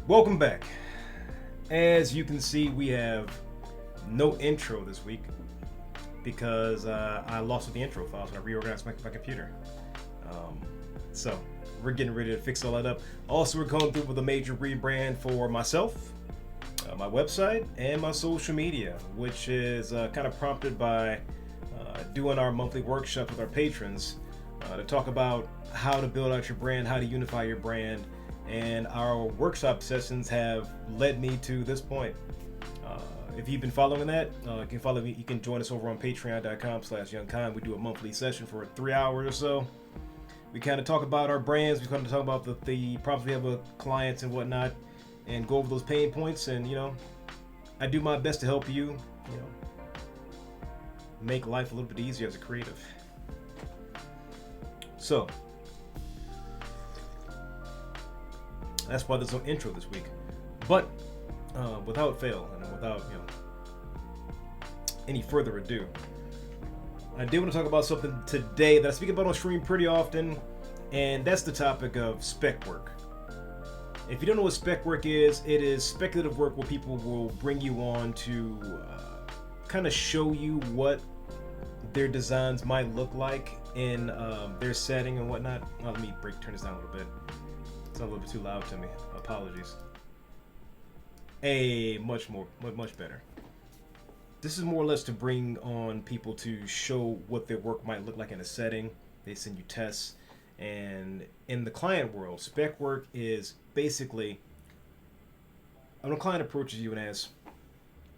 Welcome back. As you can see, we have no intro this week because I lost the intro files when I reorganized my computer. So we're getting ready to fix all that up. Also, we're going through with a major rebrand for myself, my website, and my social media, which is kind of prompted by doing our monthly workshop with our patrons to talk about how to build out your brand, how to unify your brand. And our workshop sessions have led me to this point. If you've been following that, you can follow me. You can join us over on patreon.com/youngkind. We do a monthly session for 3 hours or so. We kind of talk about our brands. We kind of talk about the problems we have with clients and whatnot, and go over those pain points. And I do my best to help you, make life a little bit easier as a creative. So that's why there's no intro this week. But without fail and without any further ado, I did want to talk about something today that I speak about on stream pretty often, and that's the topic of spec work. If you don't know what spec work is, it is speculative work where people will bring you on to kind of show you what their designs might look like in their setting and whatnot. Let me turn this down a little bit. It's a little bit too loud to me. Apologies. Much better. This is more or less to bring on people to show what their work might look like in a setting. They send you tests. And in the client world, spec work is basically when a client approaches you and asks,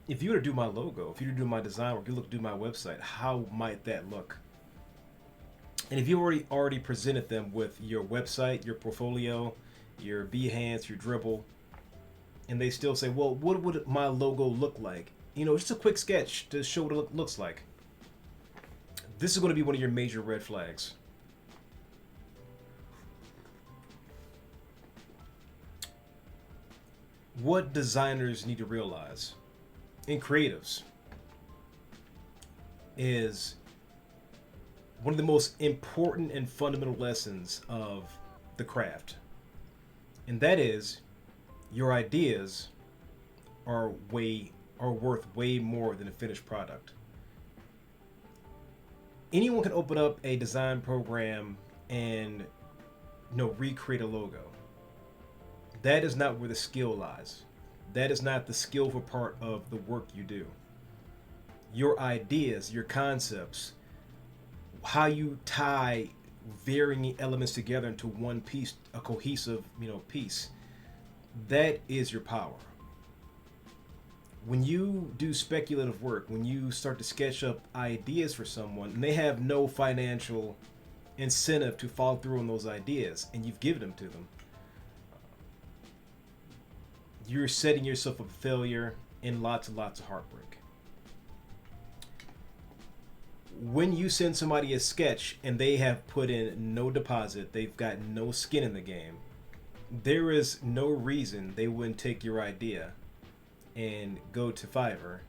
if you were to do my logo, if you were to do my design work, you look to do my website, how might that look? And if you already presented them with your website, your portfolio, your Behance, your Dribble, and they still say, well, what would my logo look like? Just a quick sketch to show what it looks like. This is going to be one of your major red flags. What designers need to realize, and creatives, is one of the most important and fundamental lessons of the craft. And that is, your ideas are worth way more than a finished product. Anyone can open up a design program and recreate a logo. That is not where the skill lies. That is not the skillful part of the work you do. Your ideas, your concepts, how you tie varying elements together into one piece, a cohesive, piece. That is your power. When you do speculative work, when you start to sketch up ideas for someone, and they have no financial incentive to follow through on those ideas, and you've given them to them, you're setting yourself up for failure and lots and lots of heartbreak. When you send somebody a sketch and they have put in no deposit, they've got no skin in the game, there is no reason they wouldn't take your idea and go to Fiverr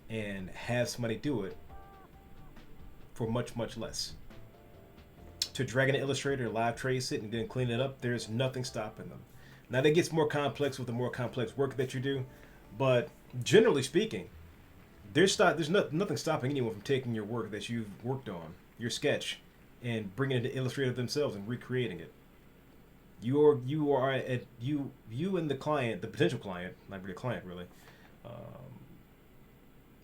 and have somebody do it for much, much less. To drag in an Illustrator, live trace it, and then clean it up, there's nothing stopping them. Now, that gets more complex with the more complex work that you do, but generally speaking, there's nothing stopping anyone from taking your work that you've worked on, your sketch, and bringing it to Illustrator themselves and recreating it. You and the client, the potential client, not really a client really,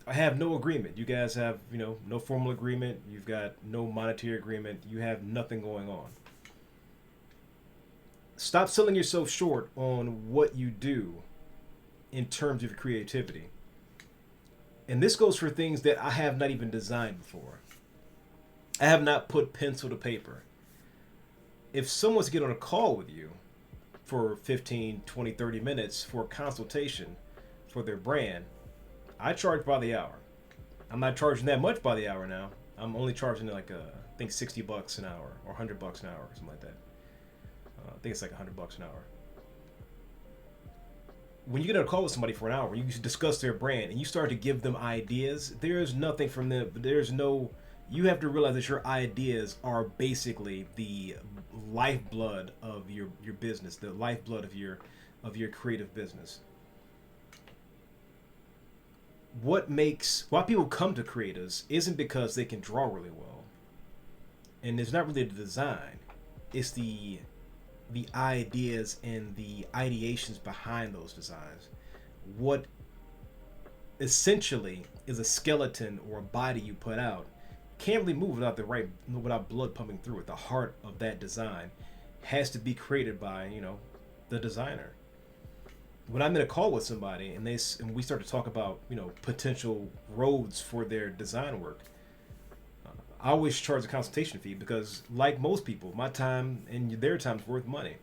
have no agreement. You guys have no formal agreement. You've got no monetary agreement. You have nothing going on. Stop selling yourself short on what you do in terms of your creativity. And this goes for things that I have not even designed before. I have not put pencil to paper. If someone's to get on a call with you for 15, 20, 30 minutes for a consultation for their brand, I charge by the hour. I'm not charging that much by the hour now. I'm only charging I think $60 an hour or $100 an hour or something like that. I think it's like $100 an hour. When you get on a call with somebody for an hour, you discuss their brand and you start to give them ideas. There's nothing from them. There's no You have to realize that your ideas are basically the lifeblood of your business, the lifeblood of your creative business. Why people come to creatives isn't because they can draw really well, and it's not really the design, it's the ideas and the ideations behind those designs. What essentially is a skeleton or a body you put out can't really move without blood pumping through it. The heart of that design has to be created by the designer. When I'm in a call with somebody and we start to talk about potential roads for their design work, I always charge a consultation fee because, like most people, my time and their time is worth money.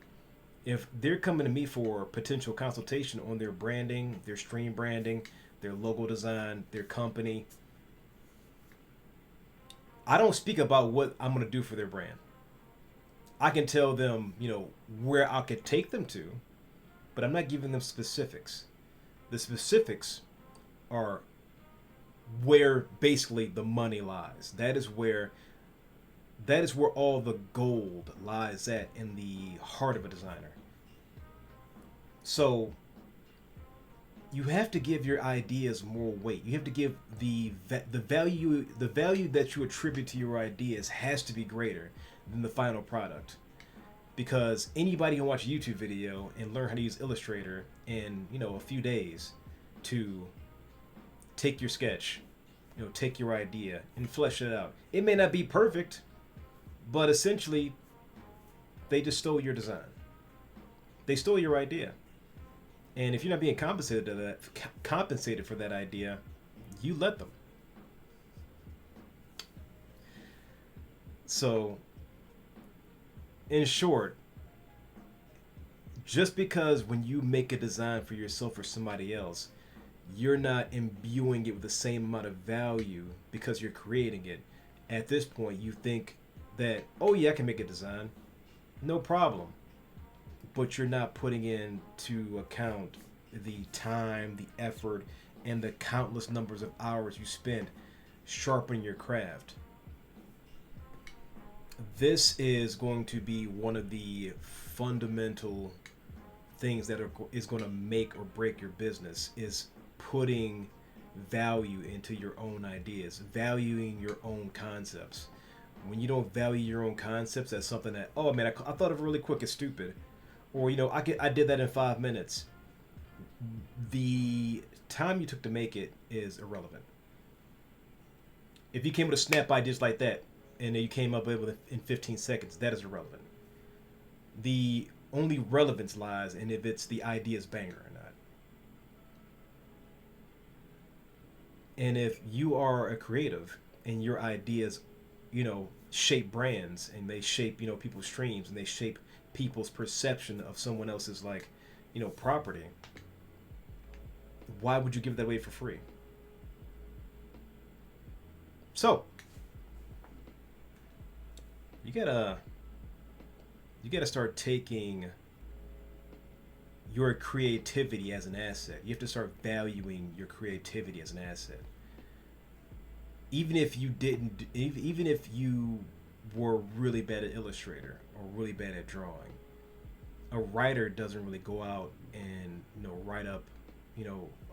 If they're coming to me for potential consultation on their branding, their stream branding, their logo design, their company, I don't speak about what I'm going to do for their brand. I can tell them, where I could take them to, but I'm not giving them specifics. The specifics are where basically the money lies. That is where all the gold lies at in the heart of a designer. So you have to give your ideas more weight. You have to give the value that you attribute to your ideas has to be greater than the final product. Because anybody can watch a YouTube video and learn how to use Illustrator in a few days to take your sketch, take your idea and flesh it out. It may not be perfect, but essentially they just stole your design. They stole your idea. And if you're not being compensated for that idea, you let them. So, in short, just because when you make a design for yourself or somebody else, you're not imbuing it with the same amount of value because you're creating it. At this point, you think that, oh yeah, I can make a design. No problem. But you're not putting into account the time, the effort, and the countless numbers of hours you spend sharpening your craft. This is going to be one of the fundamental things that is going to make or break your business, is putting value into your own ideas, valuing your own concepts. When you don't value your own concepts as something that, oh man, I thought of really quick, it's stupid, or I did that in 5 minutes, the time you took to make it is irrelevant. If you came with a snap idea just like that and you came up with it in 15 seconds, that is irrelevant. The only relevance lies in if it's the idea's banger or not. And if you are a creative and your ideas, shape brands and they shape, people's streams and they shape people's perception of someone else's property, why would you give that away for free? So you gotta start taking your creativity as an asset. You have to start valuing your creativity as an asset. Even if you were really bad at Illustrator or really bad at drawing, a writer doesn't really go out and write up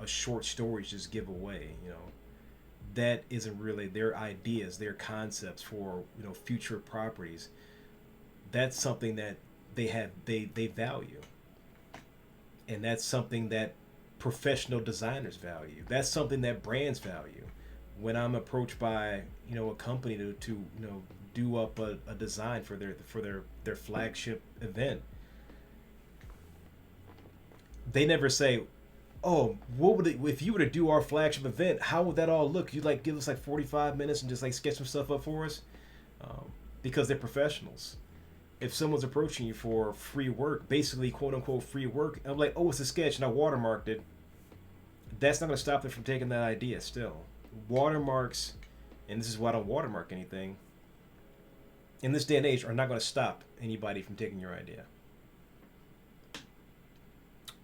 a short story to just give away. That isn't really their ideas, their concepts for future properties. That's something that they value, and that's something that professional designers value. That's something that brands value. When I'm approached by a company to do up a design for their flagship event, they never say, oh, what would it, if you were to do our flagship event, how would that all look? You'd give us 45 minutes and just sketch some stuff up for us, because they're professionals. If someone's approaching you for free work, basically quote unquote free work, I'm like, oh, it's a sketch and I watermarked it, that's not going to stop them from taking that idea. Still, watermarks, and this is why I don't watermark anything in this day and age, are not going to stop anybody from taking your idea.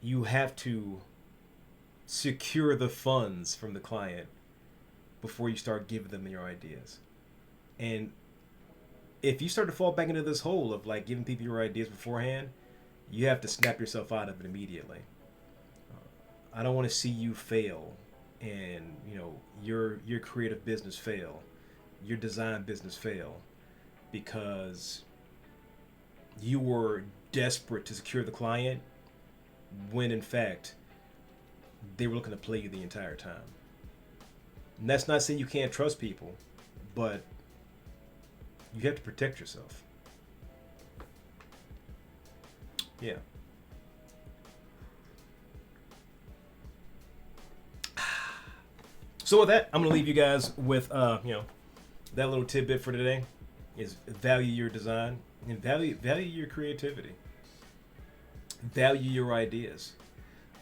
You have to secure the funds from the client before you start giving them your ideas. And if you start to fall back into this hole of like giving people your ideas beforehand, you have to snap yourself out of it immediately. I don't want to see you fail, and your creative business fail, your design business fail, because you were desperate to secure the client when in fact they were looking to play you the entire time. And that's not saying you can't trust people, but you have to protect yourself. Yeah. So with that, I'm gonna leave you guys with that little tidbit for today is value your design and value your creativity. Value your ideas.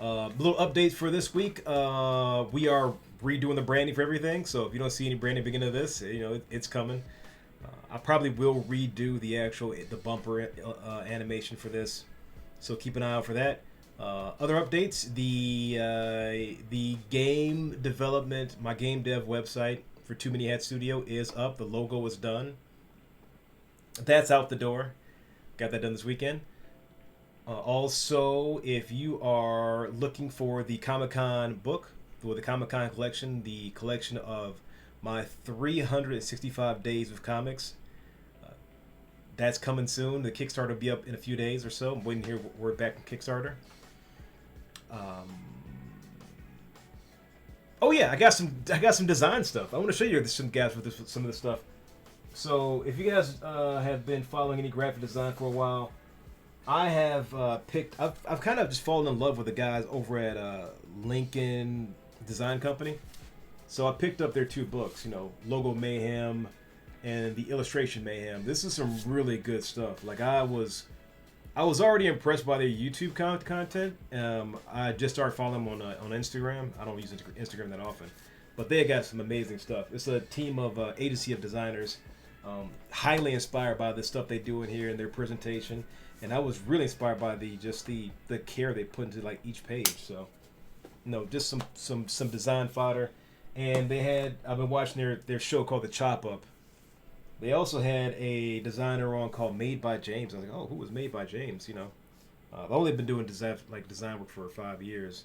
Little updates for this week. We are redoing the branding for everything, so if you don't see any branding beginning of this, it's coming. I probably will redo the bumper animation for this, so keep an eye out for that. Other updates: the game development, my game dev website for Too Many Hat Studio is up. The logo is done. That's out the door. Got that done this weekend. Also, if you are looking for the Comic-Con book, or the Comic-Con collection, the collection of my 365 days of comics, that's coming soon. The Kickstarter will be up in a few days or so. I'm waiting to hear word back from Kickstarter. Oh yeah, I got some design stuff. I want to show you some guys with some of this stuff. So if you guys have been following any graphic design for a while, I have I've kind of just fallen in love with the guys over at Lincoln Design Company. So I picked up their two books, Logo Mayhem and the Illustration Mayhem. This is some really good stuff. Like I was already impressed by their YouTube content. I just started following them on Instagram. I don't use Instagram that often, but they got some amazing stuff. It's a team of agency of designers, highly inspired by the stuff they do in here in their presentation, and I was really inspired by the care they put into like each page. So, just some design fodder. And I've been watching their show called The Chop Up. They also had a designer on called Made by James. I was like, oh, who was Made by James? I've only been doing design work for 5 years,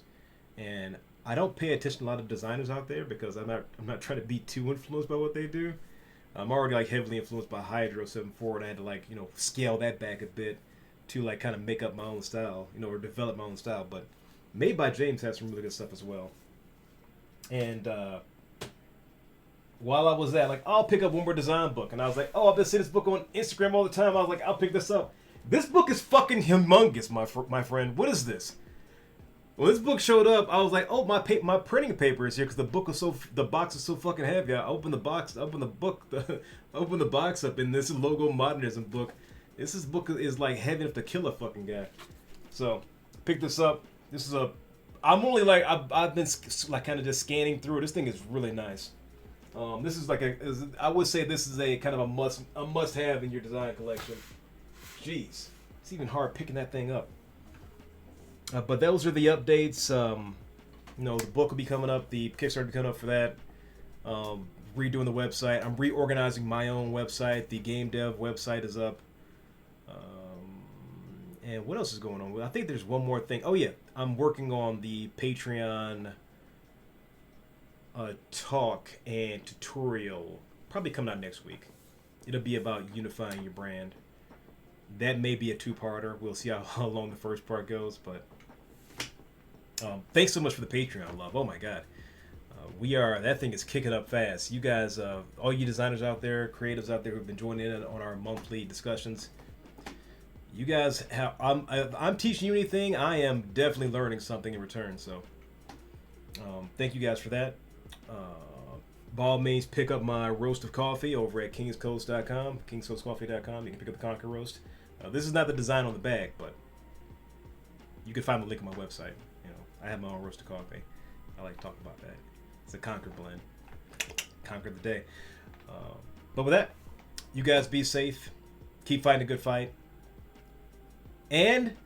and I don't pay attention to a lot of designers out there because I'm not trying to be too influenced by what they do. I'm already like heavily influenced by Hydro 7.4, and I had to scale that back a bit to like kind of make up my own style, or develop my own style. But Made by James has some really good stuff as well. And while I was at, I'll pick up one more design book. And I was like, oh, I've been seeing this book on Instagram all the time. I was like, I'll pick this up. This book is fucking humongous, my friend. What is this? When this book showed up, I was like, oh, my printing paper is here because the box is so fucking heavy. I opened the box, opened the box up, and this is Logo Modernism book. This book is like heavy enough to kill a fucking guy. So, pick this up. This is I'm only I've been kind of just scanning through it. This thing is really nice. This is I would say this is a kind of a must have in your design collection. Jeez, it's even hard picking that thing up. But those are the updates. The book will be coming up. The Kickstarter will be coming up for that. Redoing the website. I'm reorganizing my own website. The game dev website is up. And what else is going on? I think there's one more thing. Oh yeah, I'm working on the Patreon talk and tutorial. Probably coming out next week. It'll be about unifying your brand. That may be a two-parter. We'll see how long the first part goes. But thanks so much for the Patreon love. Oh my God, that thing is kicking up fast. You guys, all you designers out there, creatives out there who've been joining in on our monthly discussions. You guys have. I'm teaching you anything. I am definitely learning something in return. So, thank you guys for that. By all means, pick up my roast of coffee over at kingscoast.com, kingscoastcoffee.com. You can pick up the Conquer roast. This is not the design on the bag, but you can find the link on my website. I have my own roast of coffee. I like to talk about that. It's a Conquer blend. Conquer the day. But with that, you guys be safe. Keep fighting a good fight. And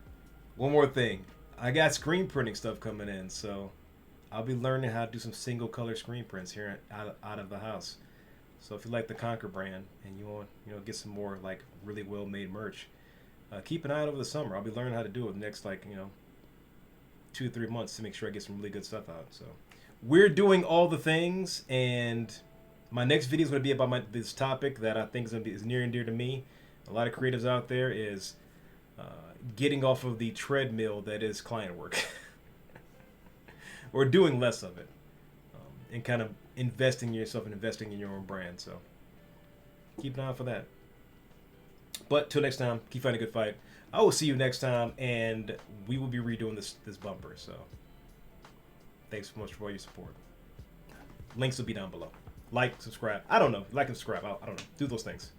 one more thing. I got screen printing stuff coming in, so I'll be learning how to do some single color screen prints here out of the house. So if you like the Conquer brand and you want, get some more like really well made merch, keep an eye out over the summer. I'll be learning how to do it the next 2 to 3 months to make sure I get some really good stuff out. So we're doing all the things, and my next video is going to be about this topic that I think is near and dear to me. A lot of creatives out there is getting off of the treadmill that is client work, or doing less of it, and kind of investing in yourself and investing in your own brand. So keep an eye out for that. But till next time, keep fighting a good fight. I will see you next time, and we will be redoing this bumper. So thanks so much for all your support. Links will be down below. Like, subscribe. I don't know. Like and subscribe. I don't know. Do those things.